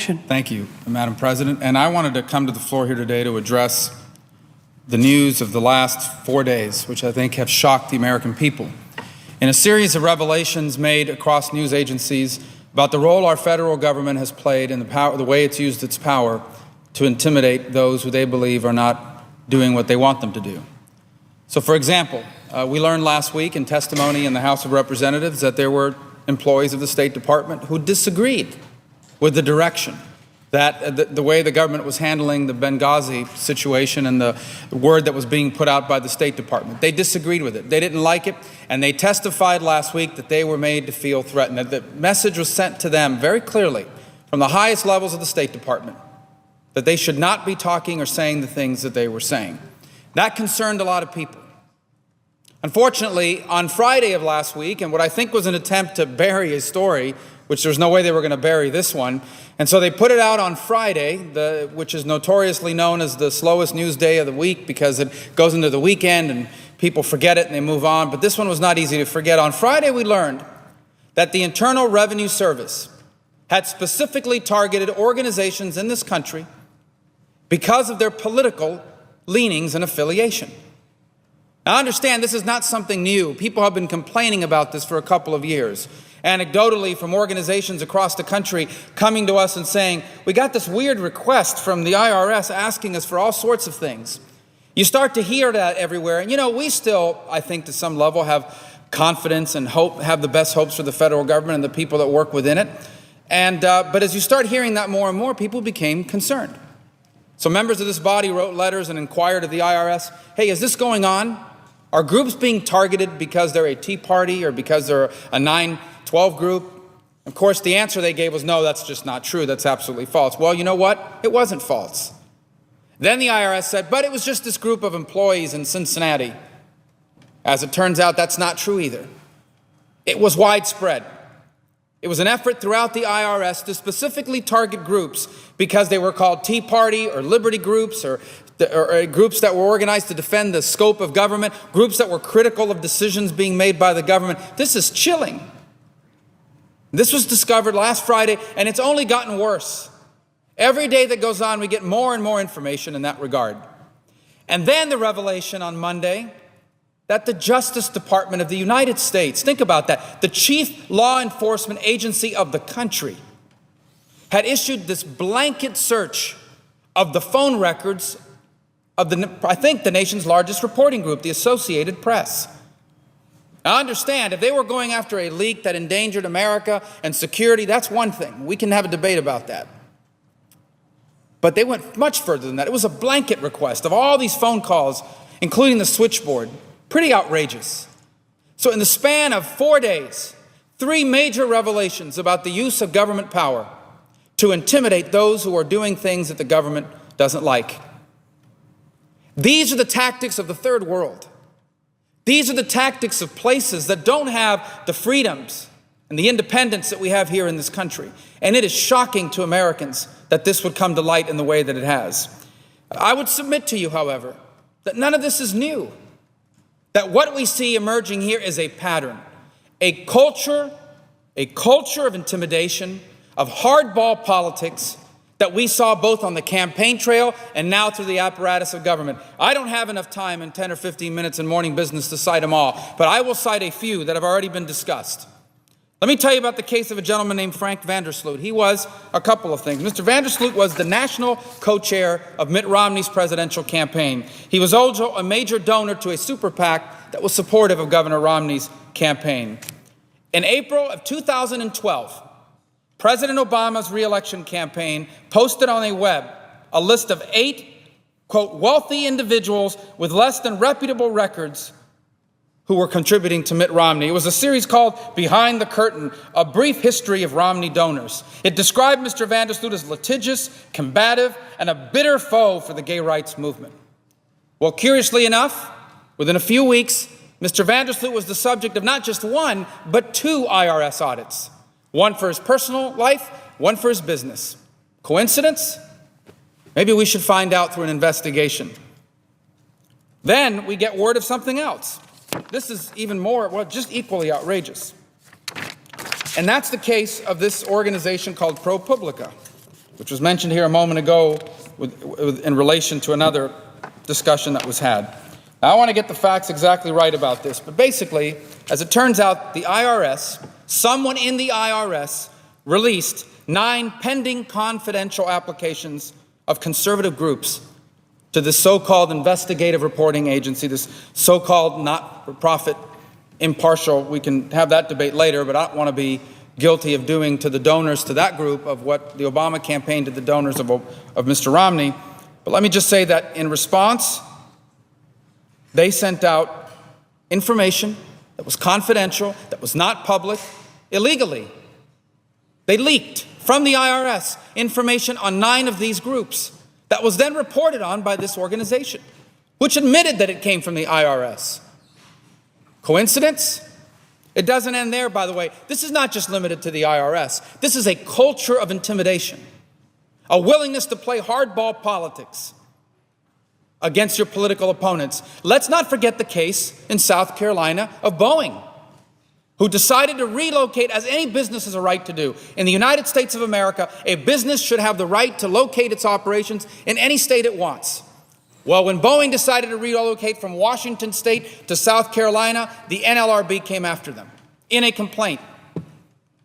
Thank you, Madam President. And I wanted to come to the floor here today to address the news of the last 4 days, which I think have shocked the American people. In a series of revelations made across news agencies about the role our federal government has played in the way it's used its power to intimidate those who they believe are not doing what they want them to do. So, for example, we learned last week in testimony in the House of Representatives that there were employees of the State Department who disagreed with the direction that the way the government was handling the Benghazi situation and the word that was being put out by the State Department. They disagreed with it. They didn't like it, and they testified last week that they were made to feel threatened. That the message was sent to them very clearly from the highest levels of the State Department that they should not be talking or saying the things that they were saying. That concerned a lot of people. Unfortunately, on Friday of last week, and what I think was an attempt to bury a story, which there's no way they were going to bury this one, and so they put it out on Friday, which is notoriously known as the slowest news day of the week because it goes into the weekend and people forget it and they move on, but this one was not easy to forget. On Friday, we learned that the Internal Revenue Service had specifically targeted organizations in this country because of their political leanings and affiliation. Now, understand, this is not something new. People have been complaining about this for a couple of years. Anecdotally, from organizations across the country coming to us and saying, we got this weird request from the IRS asking us for all sorts of things. You start to hear that everywhere. And, you know, we still, I think, to some level have confidence and hope, have the best hopes for the federal government and the people that work within it. But as you start hearing that more and more, people became concerned. So members of this body wrote letters and inquired of the IRS, hey, is this going on? Are groups being targeted because they're a Tea Party or because they're a 9/12 group? Of course, the answer they gave was, no, that's just not true. That's absolutely false. Well, you know what? It wasn't false. Then the IRS said, but it was just this group of employees in Cincinnati. As it turns out, that's not true either. It was widespread. It was an effort throughout the IRS to specifically target groups because they were called Tea Party or Liberty groups or groups that were organized to defend the scope of government, groups that were critical of decisions being made by the government. This is chilling. This was discovered last Friday, and it's only gotten worse. Every day that goes on, we get more and more information in that regard. And then the revelation on Monday that the Justice Department of the United States, think about that, the chief law enforcement agency of the country, had issued this blanket search of the phone records of I think the nation's largest reporting group, the Associated Press. Now understand, if they were going after a leak that endangered America and security, that's one thing. We can have a debate about that. But they went much further than that. It was a blanket request of all these phone calls, including the switchboard. Pretty outrageous. So in the span of 4 days, 3 major revelations about the use of government power to intimidate those who are doing things that the government doesn't like. These are the tactics of the third world. These are the tactics of places that don't have the freedoms and the independence that we have here in this country. And it is shocking to Americans that this would come to light in the way that it has. I would submit to you, however, that none of this is new. That what we see emerging here is a pattern, a culture of intimidation, of hardball politics that we saw both on the campaign trail and now through the apparatus of government. I don't have enough time in 10 or 15 minutes in morning business to cite them all, but I will cite a few that have already been discussed. Let me tell you about the case of a gentleman named Frank Vandersloot. He was a couple of things. Mr. Vandersloot was the national co-chair of Mitt Romney's presidential campaign. He was also a major donor to a super PAC that was supportive of Governor Romney's campaign. In April of 2012, President Obama's re-election campaign posted on a web a list of 8, quote, wealthy individuals with less than reputable records who were contributing to Mitt Romney. It was a series called Behind the Curtain, a brief history of Romney donors. It described Mr. Vandersloot as litigious, combative, and a bitter foe for the gay rights movement. Well, curiously enough, within a few weeks, Mr. Vandersloot was the subject of not just 1, but 2 IRS audits. One for his personal life, one for his business. Coincidence? Maybe we should find out through an investigation. Then we get word of something else. This is even more, well, just equally outrageous. And that's the case of this organization called ProPublica. which was mentioned here a moment ago in relation to another discussion that was had. Now, I want to get the facts exactly right about this, but basically, as it turns out, the IRS, someone in the IRS, released 9 pending confidential applications of conservative groups to this so-called investigative reporting agency, this so-called not-for-profit impartial. We can have that debate later, but I don't want to be guilty of doing to the donors to that group of what the Obama campaign did to the donors of Mr. Romney. But let me just say that in response, they sent out information that was confidential, that was not public, illegally. They leaked from the IRS information on 9 of these groups that was then reported on by this organization, which admitted that it came from the IRS. Coincidence? It doesn't end there, by the way. This is not just limited to the IRS. This is a culture of intimidation, a willingness to play hardball politics against your political opponents. Let's not forget the case in South Carolina of Boeing, who decided to relocate, as any business has a right to do. In the United States of America, a business should have the right to locate its operations in any state it wants. Well, when Boeing decided to relocate from Washington State to South Carolina, the NLRB came after them in a complaint,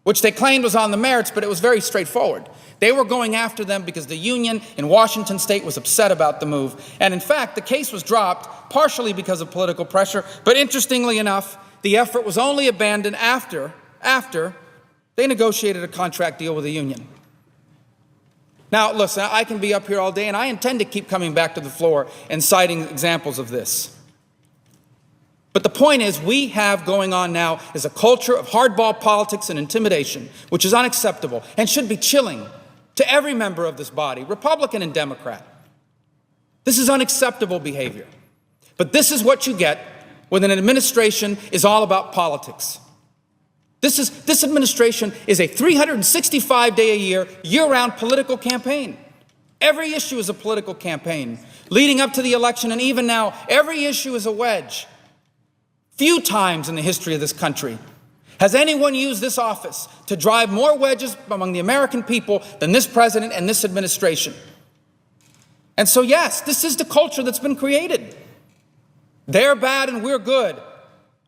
which they claimed was on the merits, but it was very straightforward. They were going after them because the union in Washington State was upset about the move. And in fact, the case was dropped partially because of political pressure, but interestingly enough, the effort was only abandoned after they negotiated a contract deal with the union. Now, listen, I can be up here all day, and I intend to keep coming back to the floor and citing examples of this. But the point is, we have going on now is a culture of hardball politics and intimidation, which is unacceptable and should be chilling to every member of this body, Republican and Democrat. This is unacceptable behavior. But this is what you get when an administration is all about politics. This administration is a 365-day-a-year, year-round political campaign. Every issue is a political campaign. Leading up to the election, and even now, every issue is a wedge. Few times in the history of this country has anyone used this office to drive more wedges among the American people than this president and this administration. And so, yes, this is the culture that's been created. They're bad and we're good.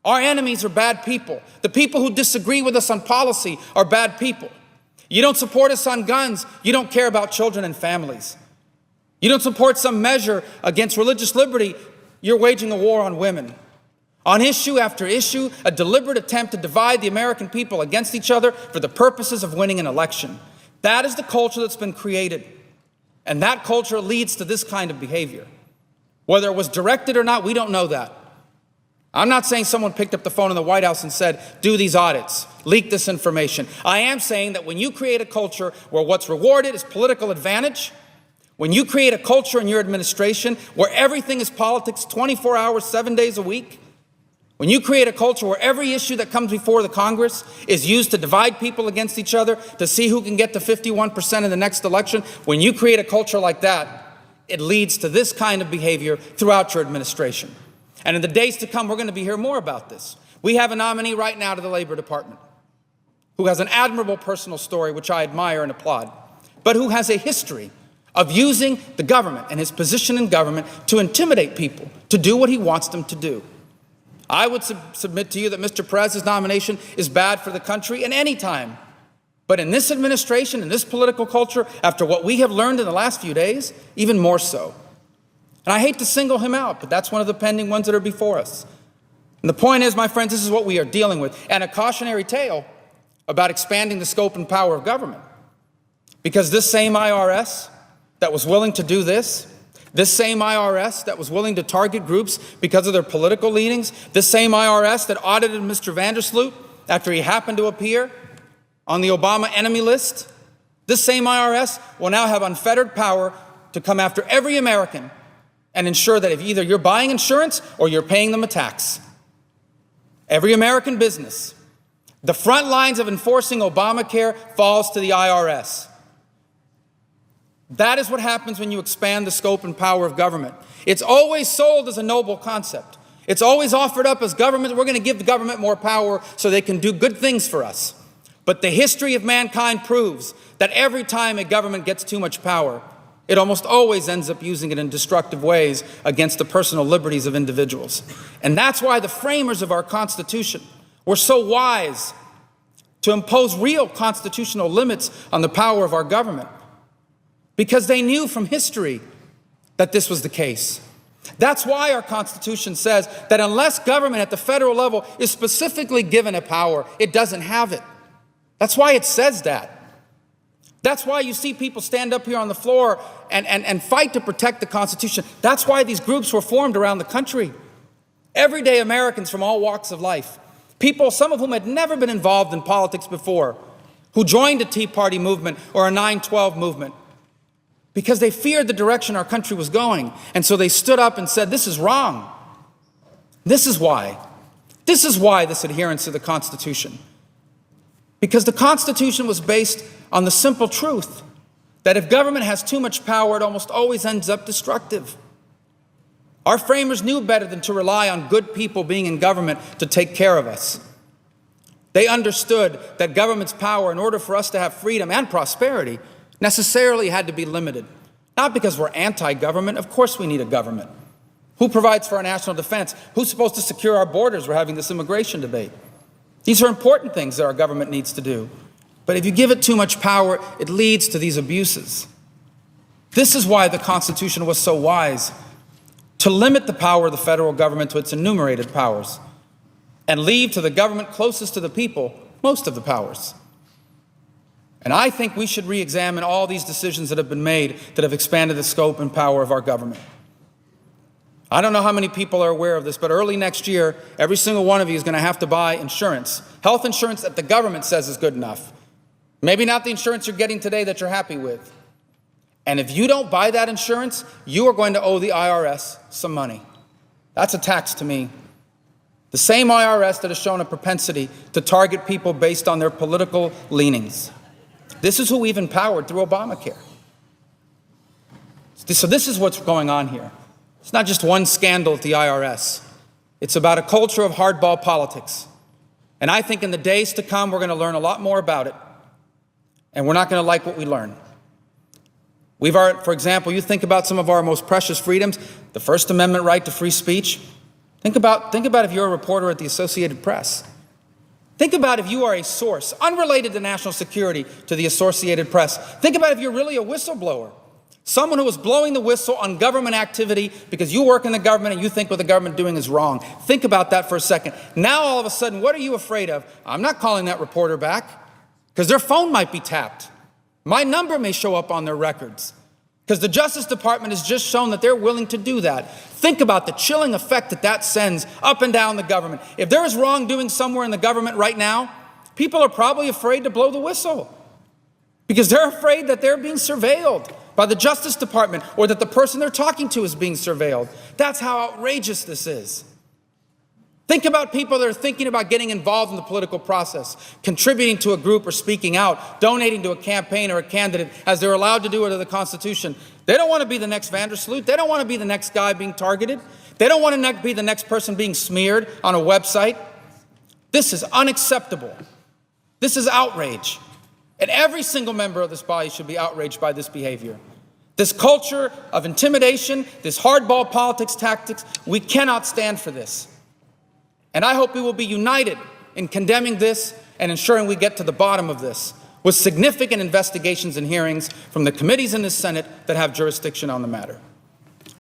Our enemies are bad people. The people who disagree with us on policy are bad people. You don't support us on guns, you don't care about children and families. You don't support some measure against religious liberty, you're waging a war on women. On issue after issue, a deliberate attempt to divide the American people against each other for the purposes of winning an election. That is the culture that's been created. And that culture leads to this kind of behavior. Whether it was directed or not, we don't know that. I'm not saying someone picked up the phone in the White House and said, do these audits, leak this information. I am saying that when you create a culture where what's rewarded is political advantage, when you create a culture in your administration where everything is politics 24 hours, 7 days a week, when you create a culture where every issue that comes before the Congress is used to divide people against each other, to see who can get to 51% in the next election, when you create a culture like that, it leads to this kind of behavior throughout your administration. And in the days to come, we're going to be hearing more about this. We have a nominee right now to the Labor Department who has an admirable personal story, which I admire and applaud, but who has a history of using the government and his position in government to intimidate people, to do what he wants them to do. I would submit to you that Mr. Perez's nomination is bad for the country at any time. But in this administration, in this political culture, after what we have learned in the last few days, even more so. And I hate to single him out, but that's one of the pending ones that are before us. And the point is, my friends, this is what we are dealing with. And a cautionary tale about expanding the scope and power of government. Because this same IRS that was willing to do this same IRS that was willing to target groups because of their political leanings, this same IRS that audited Mr. Vandersloot after he happened to appear on the Obama enemy list, this same IRS will now have unfettered power to come after every American and ensure that if either you're buying insurance or you're paying them a tax. Every American business. The front lines of enforcing Obamacare falls to the IRS. That is what happens when you expand the scope and power of government. It's always sold as a noble concept. It's always offered up as government. We're going to give the government more power so they can do good things for us. But the history of mankind proves that every time a government gets too much power, it almost always ends up using it in destructive ways against the personal liberties of individuals. And that's why the framers of our Constitution were so wise to impose real constitutional limits on the power of our government, because they knew from history that this was the case. That's why our Constitution says that unless government at the federal level is specifically given a power, it doesn't have it. That's why it says that. That's why you see people stand up here on the floor and fight to protect the Constitution. That's why these groups were formed around the country. Everyday Americans from all walks of life, people, some of whom had never been involved in politics before, who joined a Tea Party movement or a 9/12 movement because they feared the direction our country was going. And so they stood up and said, this is wrong. This is why. This is why this adherence to the Constitution. Because the Constitution was based on the simple truth that if government has too much power, it almost always ends up destructive. Our framers knew better than to rely on good people being in government to take care of us. They understood that government's power, in order for us to have freedom and prosperity, necessarily had to be limited. Not because we're anti-government. Of course we need a government. Who provides for our national defense? Who's supposed to secure our borders? We're having this immigration debate. These are important things that our government needs to do. But if you give it too much power, it leads to these abuses. This is why the Constitution was so wise to limit the power of the federal government to its enumerated powers and leave to the government closest to the people most of the powers. And I think we should re-examine all these decisions that have been made that have expanded the scope and power of our government. I don't know how many people are aware of this, but early next year, every single one of you is going to have to buy insurance, health insurance that the government says is good enough. Maybe not the insurance you're getting today that you're happy with. And if you don't buy that insurance, you are going to owe the IRS some money. That's a tax to me. The same IRS that has shown a propensity to target people based on their political leanings. This is who we've empowered through Obamacare. So this is what's going on here. It's not just one scandal at the IRS. It's about a culture of hardball politics. And I think in the days to come, we're going to learn a lot more about it. And we're not going to like what we learn. For example, you think about some of our most precious freedoms, the First Amendment right to free speech. Think about if you're a reporter at the Associated Press. Think about if you are a source, unrelated to national security, to the Associated Press. Think about if you're really a whistleblower, someone who is blowing the whistle on government activity because you work in the government and you think what the government is doing is wrong. Think about that for a second. Now, all of a sudden, what are you afraid of? I'm not calling that reporter back because their phone might be tapped. My number may show up on their records because the Justice Department has just shown that they're willing to do that. Think about the chilling effect that that sends up and down the government. If there is wrongdoing somewhere in the government right now, people are probably afraid to blow the whistle because they're afraid that they're being surveilled by the Justice Department or that the person they're talking to is being surveilled. That's how outrageous this is. Think about people that are thinking about getting involved in the political process, contributing to a group or speaking out, donating to a campaign or a candidate as they're allowed to do under the Constitution. They don't want to be the next Vandersloot. They don't want to be the next guy being targeted. They don't want to be the next person being smeared on a website. This is unacceptable. This is outrage. And every single member of this body should be outraged by this behavior. This culture of intimidation, this hardball politics tactics, we cannot stand for this. And I hope we will be united in condemning this and ensuring we get to the bottom of this with significant investigations and hearings from the committees in the Senate that have jurisdiction on the matter.